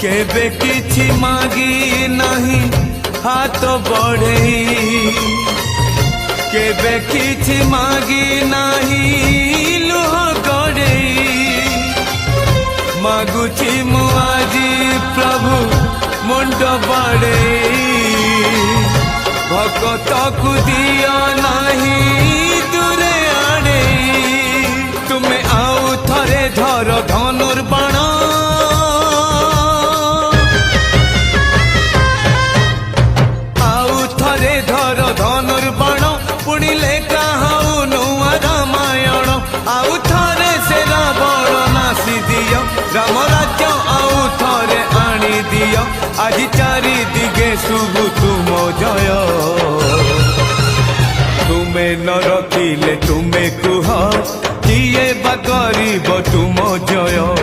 केबे किछि मागी नहीं हाथ बढ़े केबे किछि मागी नहीं लुह गड़े मागुछि मु आजी प्रभु मुंड बाड़े भगत को दिया नहीं दूरे आड़े तुमे आउ थरे धर धनुर्बाण आउ थरे धर धनुर्बाण पुणिले कहाऊ नुआ रामायण आउ थरे से रावण नासी दियो राम राज्य आउ थरे आनी दियो आज चारि दिगे शुभ तुम जय तुमे न रखिले तुमे कुह किए बा गरीब तुम जय।